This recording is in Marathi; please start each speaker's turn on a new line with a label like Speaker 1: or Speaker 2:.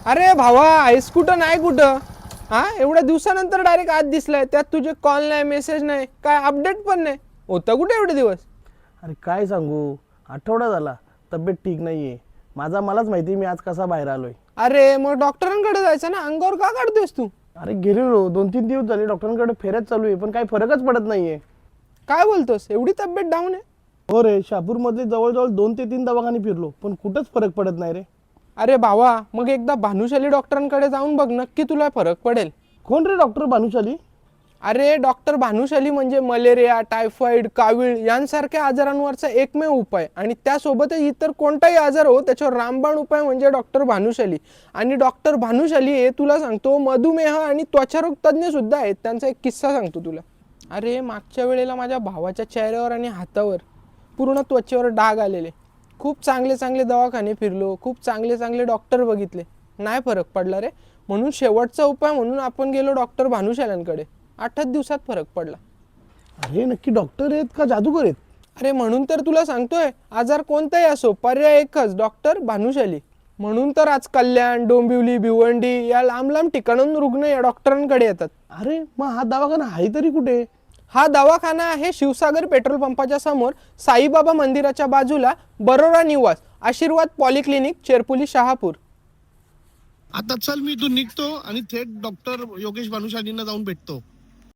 Speaker 1: अरे भावा आहेस कुठं नाही कुठं? हा एवढ्या दिवसानंतर डायरेक्ट आज दिसलाय. त्यात तुझे कॉल नाही, मेसेज नाही, काय अपडेट पण नाही. होतं कुठे एवढे दिवस?
Speaker 2: अरे काय सांगू, आठवडा झाला तब्येत ठीक नाहीये. मलाच माहिती मी आज कसा बाहेर आलोय.
Speaker 1: अरे मग डॉक्टरांकडे जायचं ना, अंगावर का काढतोयस तू?
Speaker 2: अरे गेलेलो 2-3 दिवस झाले डॉक्टरांकडे फेऱ्याच चालू आहे, पण काही फरकच पडत नाहीये.
Speaker 1: काय बोलतोस, एवढी तब्येत डाऊन आहे?
Speaker 2: हो रे, शहापूरमधले जवळजवळ 2 ते 3 दवाखाने फिरलो, पण कुठंच फरक पडत नाही रे.
Speaker 1: अरे भावा मग एकदा भानुशाली डॉक्टरांकडे जाऊन बघ, नक्की तुला फरक पडेल.
Speaker 2: कोण रे डॉक्टर भानुशाली?
Speaker 1: अरे डॉक्टर भानुशाली म्हणजे मलेरिया, टायफॉइड, कावीळ यांसारख्या आजारांवरचा एकमेव उपाय, आणि त्यासोबतच इतर कोणताही आजार हो त्याच्यावर रामबाण उपाय म्हणजे डॉक्टर भानुशाली. आणि डॉक्टर भानुशाली हे तुला सांगतो मधुमेह आणि त्वचारोग तज्ज्ञ सुद्धा आहेत. त्यांचा एक किस्सा सांगतो तुला. अरे मागच्या वेळेला माझ्या भावाच्या चेहऱ्यावर आणि हातावर पूर्ण त्वचेवर डाग आलेले. खूप चांगले चांगले दवाखाने फिरलो, खूप चांगले चांगले डॉक्टर बघितले, नाही फरक पडला रे. म्हणून शेवटचा उपाय म्हणून आपण गेलो डॉक्टर भानुशाल्यांकडे. 8च दिवसात फरक पडला.
Speaker 2: अरे नक्की डॉक्टर आहेत का जादूगर आहेत?
Speaker 1: अरे म्हणून तर तुला सांगतोय, आजार कोणताही असो पर्याय एकच, डॉक्टर भानुशाली. म्हणून तर आज कल्याण, डोंबिवली, भिवंडी या लांब लांब ठिकाणाहून रुग्ण या डॉक्टरांकडे येतात.
Speaker 2: अरे मग हा दवाखाना आहे तरी कुठे?
Speaker 1: हा दवाखाना आहे शिवसागर पेट्रोल पंपाच्या समोर, साईबाबा मंदिराच्या बाजूला, बरोरा निवास, आशीर्वाद पॉलिक्लिनिक, चेरपुली, शहापूर.
Speaker 3: आता चल मी इथून निघतो आणि थेट डॉक्टर योगेश भानुशालींना जाऊन भेटतो.